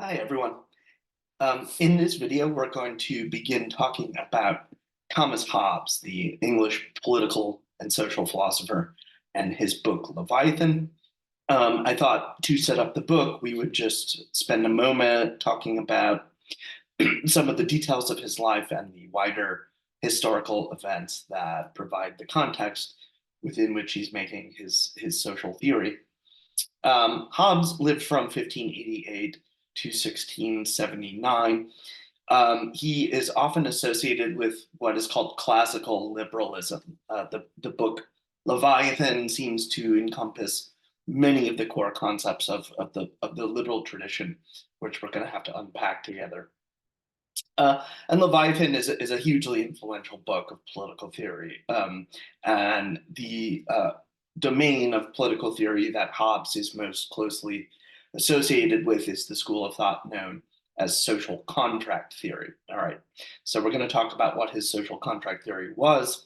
Hi, everyone. In this video, we're going to begin talking about Thomas Hobbes, the English political and social philosopher, and his book Leviathan. I thought to set up the book, we would just spend a moment talking about some of the details of his life and the wider historical events that provide the context within which he's making his social theory. Hobbes lived from 1588 to 1679. He is often associated with what is called classical liberalism. The book Leviathan seems to encompass many of the core concepts of the liberal tradition, which we're going to have to unpack together. And Leviathan is a hugely influential book of political theory. And the domain of political theory that Hobbes is most closely associated with is the school of thought known as social contract theory. All right. So we're going to talk about what his social contract theory was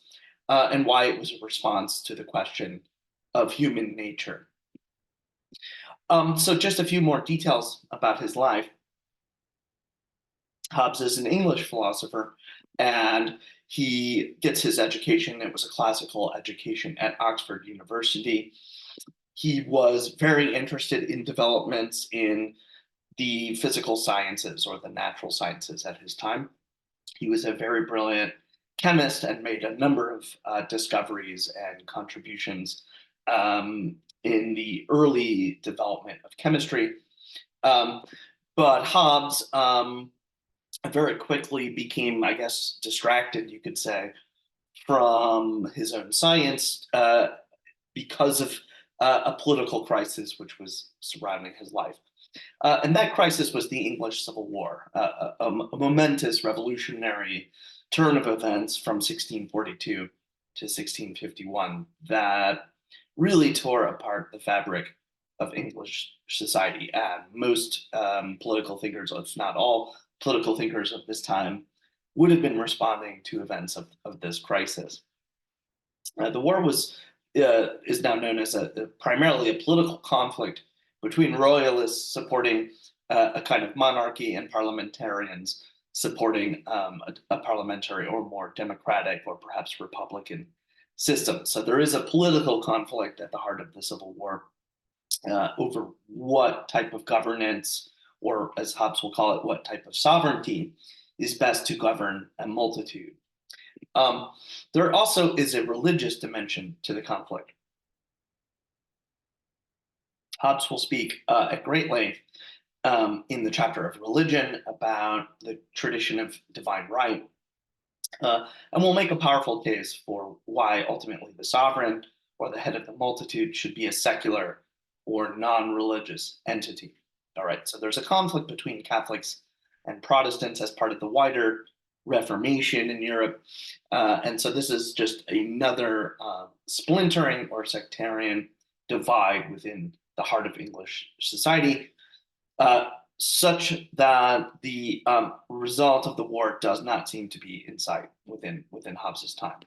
and why it was a response to the question of human nature. So just a few more details about his life. Hobbes is an English philosopher, and he gets his education. It was a classical education at Oxford University. He was very interested in developments in the physical sciences or the natural sciences at his time. He was a very brilliant chemist and made a number of discoveries and contributions in the early development of chemistry. Um, but Hobbes very quickly became, I guess, distracted, you could say, from his own science because of a political crisis which was surrounding his life. And that crisis was the English Civil War, a momentous revolutionary turn of events from 1642 to 1651 that really tore apart the fabric of English society. And most political thinkers, if not all political thinkers of this time, would have been responding to events of this crisis. The war is now known as primarily a political conflict between royalists supporting a kind of monarchy and parliamentarians supporting a parliamentary or more democratic or perhaps republican system. So there is a political conflict at the heart of the Civil War over what type of governance, or as Hobbes will call it, what type of sovereignty is best to govern a multitude. Um, there also is a religious dimension to the conflict. Hobbes will speak at great length in the chapter of religion about the tradition of divine right, and will make a powerful case for why ultimately the sovereign or the head of the multitude should be a secular or non-religious entity. All right, so there's a conflict between Catholics and Protestants as part of the wider Reformation in Europe. And so this is just another splintering or sectarian divide within the heart of English society, such that the result of the war does not seem to be in sight within Hobbes's time.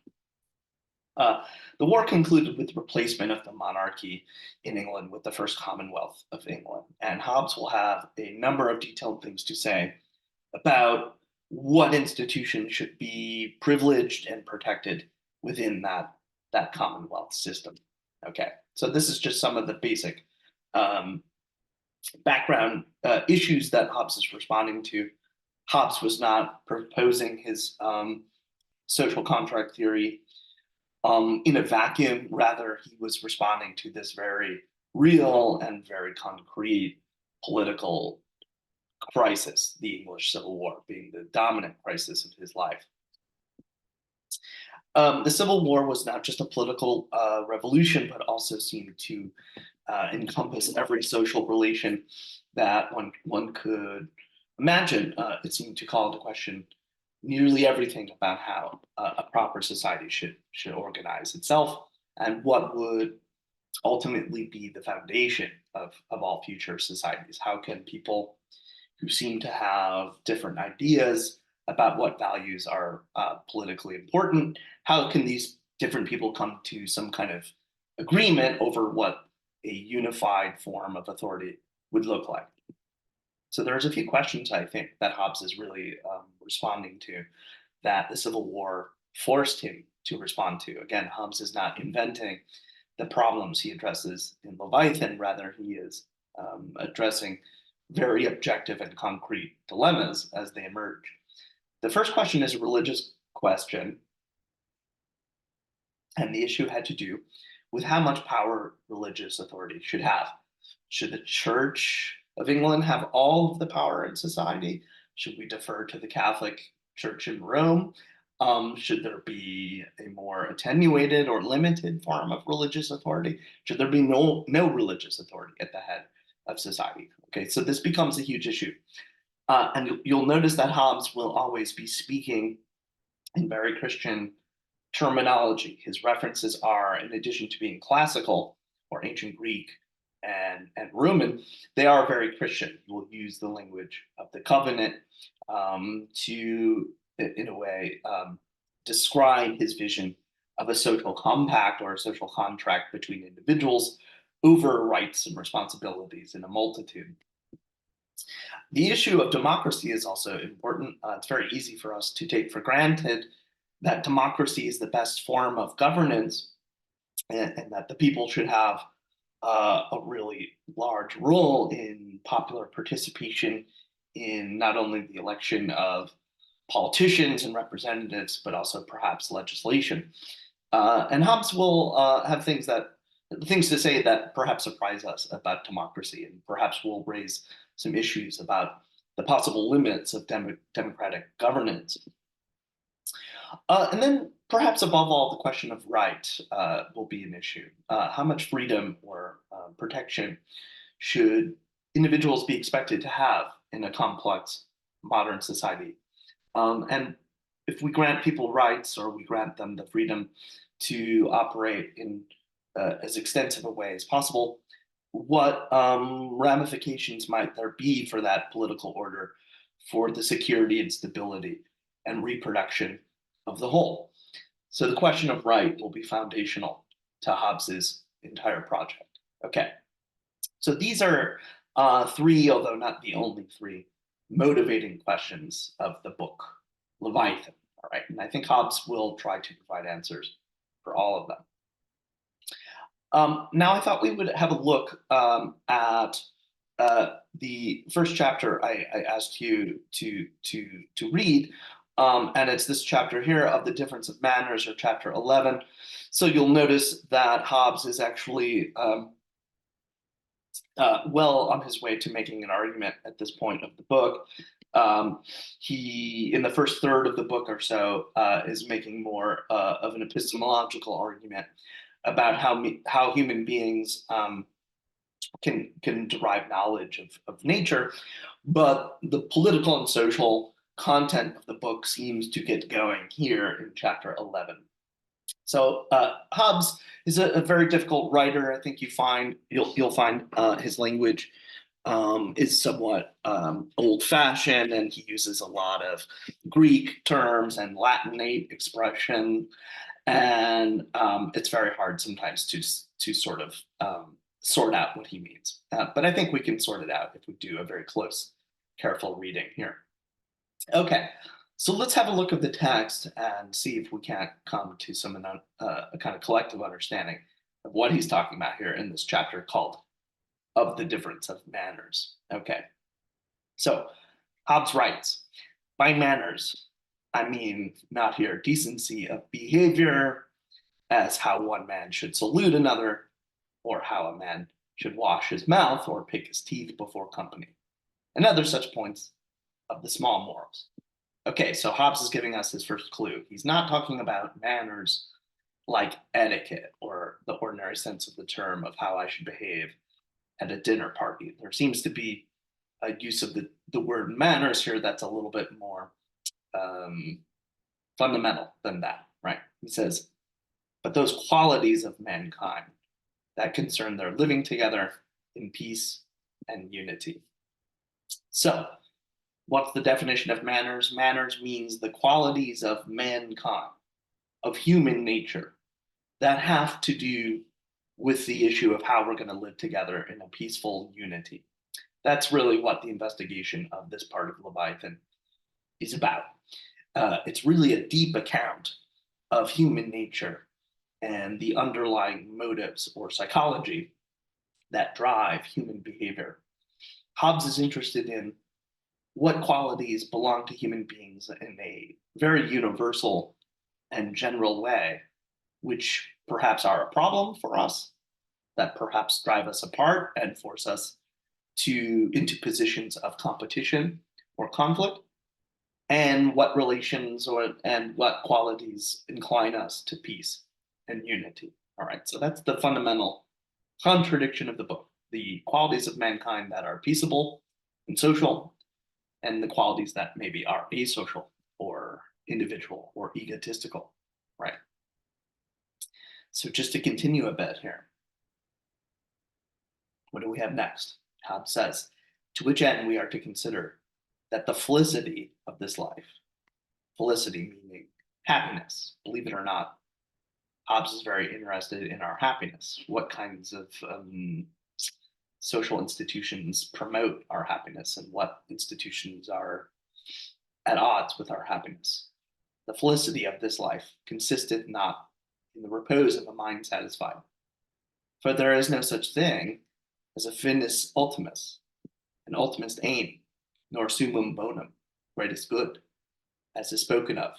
The war concluded with the replacement of the monarchy in England with the first Commonwealth of England. And Hobbes will have a number of detailed things to say about what institutions should be privileged and protected within that Commonwealth system. Okay, so this is just some of the basic background issues that Hobbes is responding to. Hobbes was not proposing his social contract theory in a vacuum. Rather, he was responding to this very real and very concrete political crisis, the English Civil War being the dominant crisis of his life. The Civil War was not just a political revolution, but also seemed to encompass every social relation that one could imagine. It seemed to call into question nearly everything about how a proper society should organize itself and what would ultimately be the foundation of all future societies. How can people who seem to have different ideas about what values are politically important, how can these different people come to some kind of agreement over what a unified form of authority would look like? So there's a few questions I think that Hobbes is really responding to that the Civil War forced him to respond to. Again, Hobbes is not inventing the problems he addresses in Leviathan, rather, he is addressing very objective and concrete dilemmas as they emerge. The first question is a religious question, and the issue had to do with how much power religious authority should have. Should the Church of England have all of the power in society? Should we defer to the Catholic Church in Rome? Should there be a more attenuated or limited form of religious authority? Should there be no religious authority at the head of society? Okay, so this becomes a huge issue. And you'll notice that Hobbes will always be speaking in very Christian terminology. His references are, in addition to being classical or ancient Greek and Roman, they are very Christian. He will use the language of the covenant to, in a way, describe his vision of a social compact or a social contract between individuals over rights and responsibilities in a multitude. The issue of democracy is also important. It's very easy for us to take for granted that democracy is the best form of governance and that the people should have a really large role in popular participation in not only the election of politicians and representatives, but also perhaps legislation. And Hobbes will have things to say that perhaps surprise us about democracy, and perhaps will raise some issues about the possible limits of democratic governance. And then perhaps above all, the question of right will be an issue. How much freedom or protection should individuals be expected to have in a complex modern society? And if we grant people rights or we grant them the freedom to operate in as extensive a way as possible, what ramifications might there be for that political order, for the security and stability and reproduction of the whole? So the question of right will be foundational to Hobbes's entire project. Okay, so these are three, although not the only three, motivating questions of the book, Leviathan. All right, and I think Hobbes will try to provide answers for all of them. Now, I thought we would have a look at the first chapter I asked you to read, and it's this chapter here of the difference of manners, or chapter 11. So you'll notice that Hobbes is actually well on his way to making an argument at this point of the book. He, in the first third of the book or so, is making more of an epistemological argument about how human beings can derive knowledge of nature, but the political and social content of the book seems to get going here in chapter 11. So Hobbes is a very difficult writer. I think you'll find his language is somewhat old-fashioned, and he uses a lot of Greek terms and Latinate expression, and it's very hard sometimes to sort of sort out what he means. But I think we can sort it out if we do a very close, careful reading here. Okay, so let's have a look at the text and see if we can't come to some a kind of collective understanding of what he's talking about here in this chapter called "Of the Difference of Manners." Okay, so Hobbes writes, "By manners, I mean not here decency of behavior, as how one man should salute another, or how a man should wash his mouth or pick his teeth before company, and other such points of the small morals." Okay, so Hobbes is giving us his first clue. He's not talking about manners like etiquette or the ordinary sense of the term of how I should behave at a dinner party. There seems to be a use of the word manners here that's a little bit more fundamental than that, right? He says, but those qualities of mankind that concern their living together in peace and unity. So, what's the definition of manners? Manners means the qualities of mankind, of human nature, that have to do with the issue of how we're going to live together in a peaceful unity. That's really what the investigation of this part of Leviathan is about. It's really a deep account of human nature and the underlying motives or psychology that drive human behavior. Hobbes is interested in what qualities belong to human beings in a very universal and general way, which perhaps are a problem for us, that perhaps drive us apart and force us into positions of competition or conflict, and what relations and what qualities incline us to peace and unity. All right, so that's the fundamental contradiction of the book: the qualities of mankind that are peaceable and social, and the qualities that maybe are asocial or individual or egotistical, right? So just to continue a bit here, what do we have next? Hobbes says, to which end we are to consider that the felicity of this life, felicity meaning happiness, believe it or not, Hobbes is very interested in our happiness. What kinds of social institutions promote our happiness and what institutions are at odds with our happiness? The felicity of this life consisteth not in the repose of a mind satisfied. For there is no such thing as a finis ultimus, an ultimist aim, nor summum bonum, greatest good, as is spoken of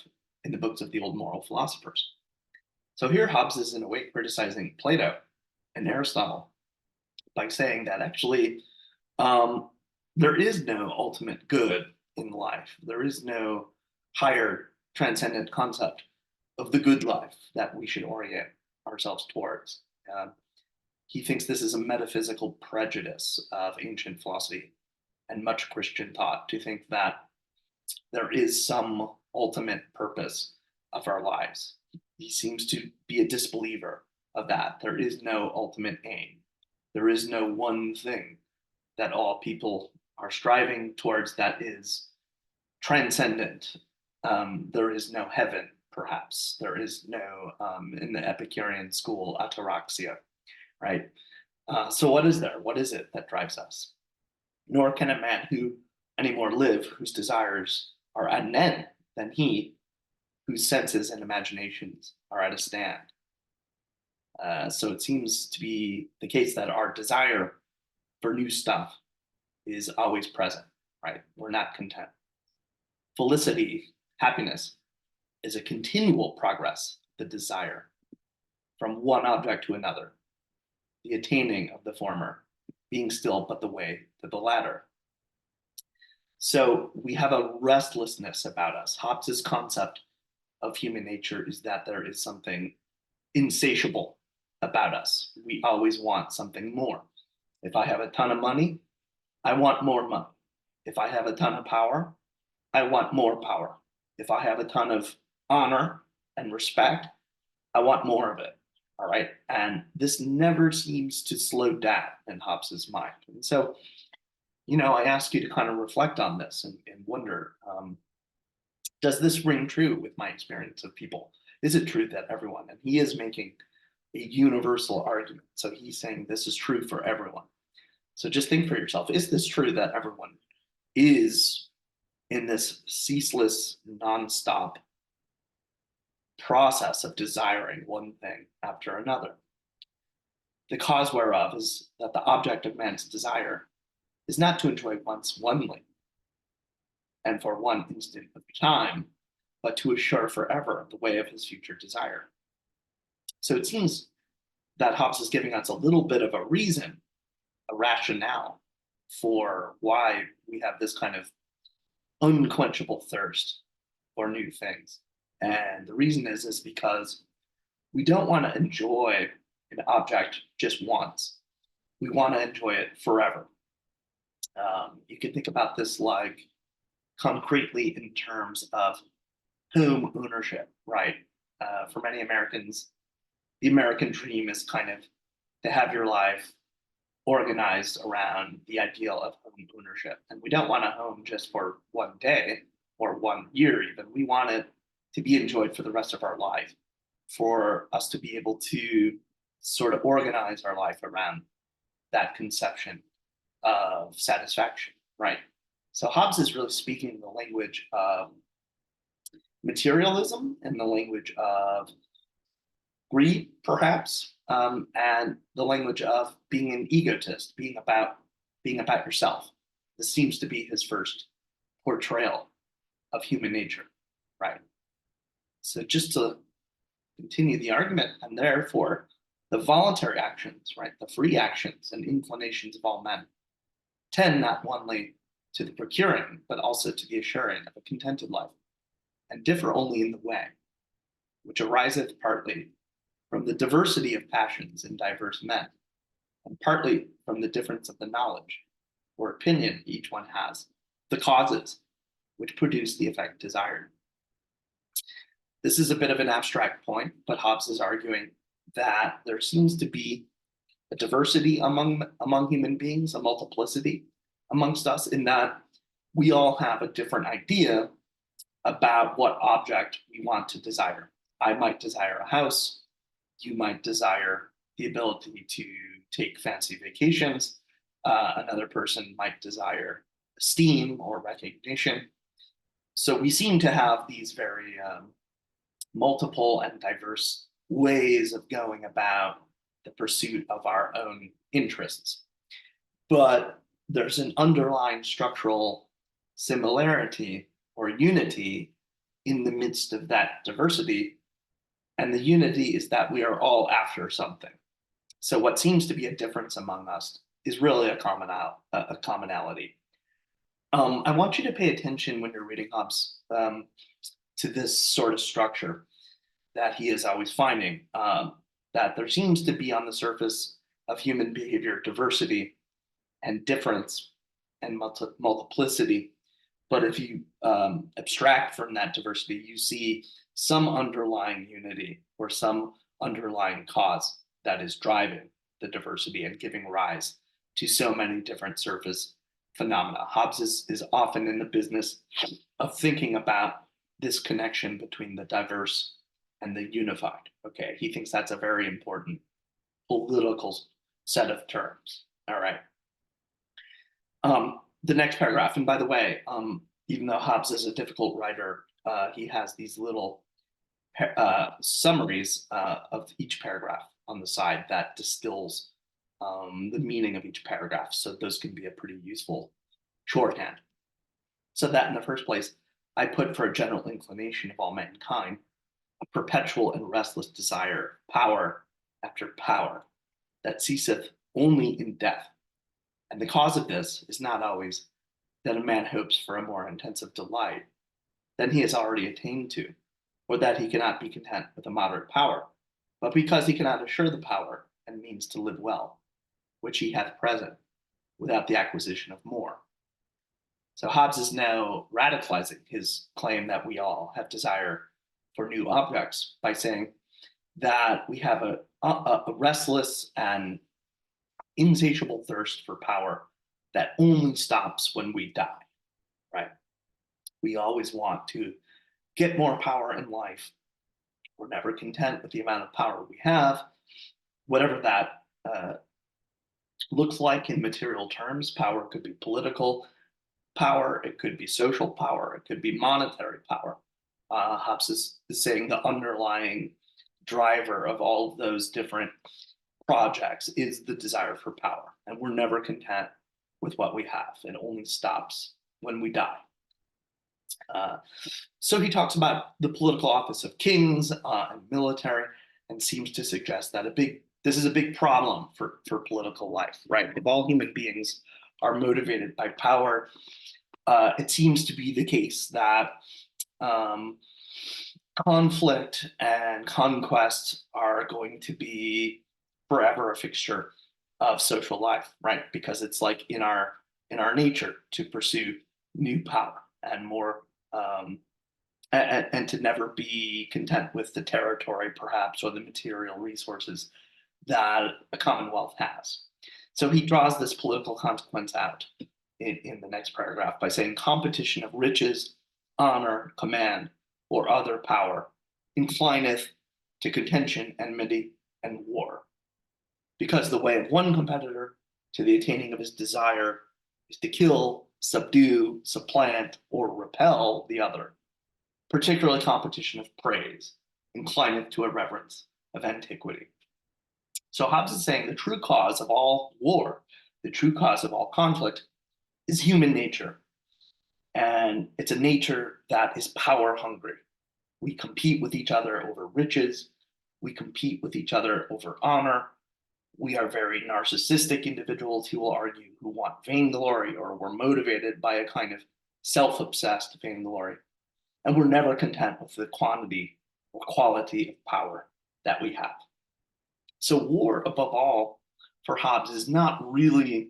in the books of the old moral philosophers. So here Hobbes is in a way criticizing Plato and Aristotle by saying that actually there is no ultimate good in life. There is no higher transcendent concept of the good life that we should orient ourselves towards. He thinks this is a metaphysical prejudice of ancient philosophy and much Christian thought, to think that there is some ultimate purpose of our lives. He seems to be a disbeliever of that. There is no ultimate aim. There is no one thing that all people are striving towards that is transcendent. There is no heaven, perhaps. There is no, in the Epicurean school, ataraxia, right? So what is there? What is it that drives us? Nor can a man who anymore live, whose desires are at an end, than he whose senses and imaginations are at a stand. So it seems to be the case that our desire for new stuff is always present, right? We're not content. Felicity, happiness, is a continual progress, the desire from one object to another, the attaining of the former being still but the way to the latter. So we have a restlessness about us. Hobbes's concept of human nature is that there is something insatiable about us. We always want something more. If I have a ton of money, I want more money. If I have a ton of power, I want more power. If I have a ton of honor and respect, I want more of it. All right. And this never seems to slow down in Hobbes's mind. And so, I ask you to kind of reflect on this and wonder, does this ring true with my experience of people? Is it true that everyone, and he is making a universal argument. So he's saying this is true for everyone. So just think for yourself, is this true that everyone is in this ceaseless, nonstop process of desiring one thing after another? The cause whereof is that the object of man's desire is not to enjoy once onely and for one instant of time, but to assure forever the way of his future desire. So it seems that Hobbes is giving us a little bit of a reason, a rationale for why we have this kind of unquenchable thirst for new things. And the reason is because we don't want to enjoy an object just once. We want to enjoy it forever. You can think about this like concretely in terms of home ownership, right? For many Americans, the American dream is kind of to have your life organized around the ideal of home ownership. And we don't want a home just for one day or 1 year even. We want it to be enjoyed for the rest of our life, for us to be able to sort of organize our life around that conception of satisfaction, right? So Hobbes is really speaking the language of materialism and the language of greed, perhaps, and the language of being an egotist, being about yourself. This seems to be his first portrayal of human nature, right? So just to continue the argument, and therefore the voluntary actions, right, the free actions and inclinations of all men tend not only to the procuring, but also to the assuring of a contented life, and differ only in the way, which ariseth partly from the diversity of passions in diverse men, and partly from the difference of the knowledge or opinion each one has, the causes which produce the effect desired. This is a bit of an abstract point, but Hobbes is arguing that there seems to be a diversity among human beings, a multiplicity amongst us, in that we all have a different idea about what object we want to desire. I might desire a house, you might desire the ability to take fancy vacations, another person might desire esteem or recognition. So we seem to have these very multiple and diverse ways of going about the pursuit of our own interests. But there's an underlying structural similarity or unity in the midst of that diversity. And the unity is that we are all after something. So what seems to be a difference among us is really a commonality. I want you to pay attention when you're reading Hobbes to this sort of structure that he is always finding, that there seems to be on the surface of human behavior diversity and difference and multiplicity. But if you abstract from that diversity, you see some underlying unity or some underlying cause that is driving the diversity and giving rise to so many different surface phenomena. Hobbes is often in the business of thinking about this connection between the diverse and the unified. Okay, he thinks that's a very important political set of terms. All right. The next paragraph, and by the way, even though Hobbes is a difficult writer, he has these little summaries of each paragraph on the side that distills the meaning of each paragraph. So those can be a pretty useful shorthand. So that in the first place, I put for a general inclination of all mankind, a perpetual and restless desire, power after power, that ceaseth only in death. And the cause of this is not always that a man hopes for a more intensive delight than he has already attained to, or that he cannot be content with a moderate power, but because he cannot assure the power and means to live well, which he hath present, without the acquisition of more. So Hobbes is now radicalizing his claim that we all have desire for new objects by saying that we have a restless and insatiable thirst for power that only stops when we die, right? We always want to get more power in life. We're never content with the amount of power we have, whatever that looks like in material terms. Power could be political power, it could be social power, it could be monetary power. Hobbes is saying the underlying driver of all of those different projects is the desire for power, and we're never content with what we have. It only stops when we die. So he talks about the political office of kings and military, and seems to suggest that this is a big problem for political life, right? If all human beings are motivated by power, it seems to be the case that conflict and conquest are going to be forever a fixture of social life, right? Because it's like in our nature to pursue new power and more, and to never be content with the territory, perhaps, or the material resources that a commonwealth has. So he draws this political consequence out in the next paragraph by saying competition of riches, honor, command, or other power inclineth to contention, enmity, and war. Because the way of one competitor to the attaining of his desire is to kill, subdue, supplant, or repel the other, particularly competition of praise, inclineth to a reverence of antiquity. So Hobbes is saying the true cause of all war, the true cause of all conflict, is human nature. And it's a nature that is power hungry. We compete with each other over riches. We compete with each other over honor. We are very narcissistic individuals, he will argue, who want vainglory, or we're motivated by a kind of self-obsessed vainglory. And we're never content with the quantity or quality of power that we have. So war, above all, for Hobbes, is not really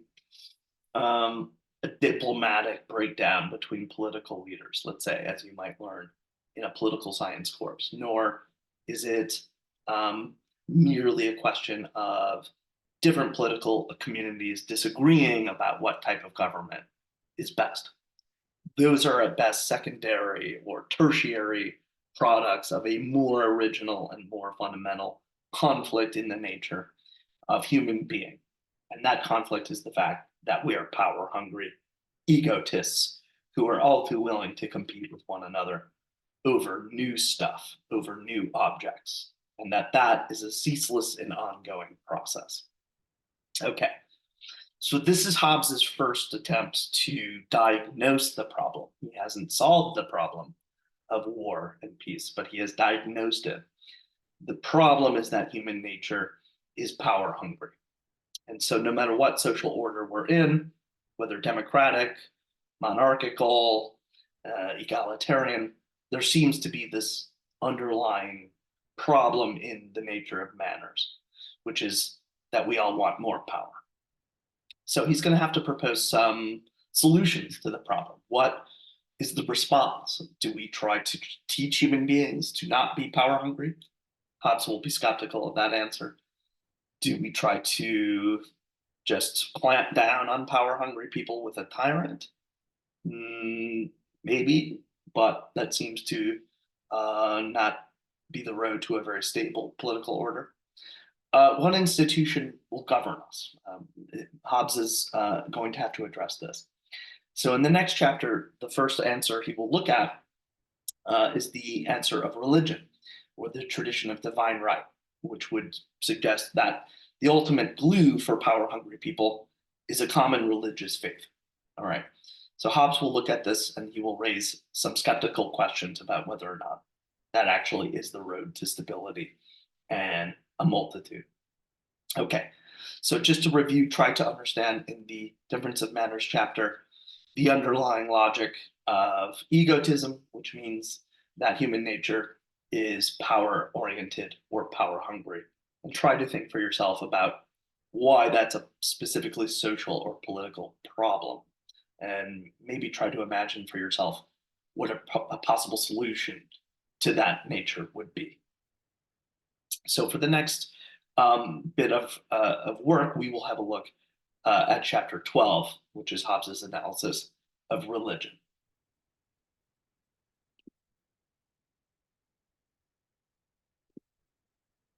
a diplomatic breakdown between political leaders, let's say, as you might learn in a political science course, nor is it merely a question of different political communities disagreeing about what type of government is best. Those are at best secondary or tertiary products of a more original and more fundamental conflict in the nature of human being. And that conflict is the fact that we are power hungry egotists who are all too willing to compete with one another over new stuff, over new objects, and that is a ceaseless and ongoing process. Okay, so this is Hobbes's first attempt to diagnose the problem. He hasn't solved the problem of war and peace, but he has diagnosed it. The problem is that human nature is power hungry. And so no matter what social order we're in, whether democratic, monarchical, egalitarian, there seems to be this underlying problem in the nature of manners, which is that we all want more power. So he's going to have to propose some solutions to the problem. What is the response? Do we try to teach human beings to not be power hungry? Hobbes will be skeptical of that answer. Do we try to just clamp down on power hungry people with a tyrant? Maybe, but that seems to not be the road to a very stable political order. One institution will govern us. Hobbes is going to have to address this. So in the next chapter, the first answer he will look at is the answer of religion, or the tradition of divine right, which would suggest that the ultimate glue for power-hungry people is a common religious faith. All right. So Hobbes will look at this and he will raise some skeptical questions about whether or not that actually is the road to stability and a multitude. Okay, so just to review, try to understand in the Difference of Manners chapter, the underlying logic of egotism, which means that human nature is power-oriented or power-hungry. And try to think for yourself about why that's a specifically social or political problem. And maybe try to imagine for yourself what a possible solution to that nature would be. So for the next bit of work, we will have a look at chapter 12, which is Hobbes's analysis of religion.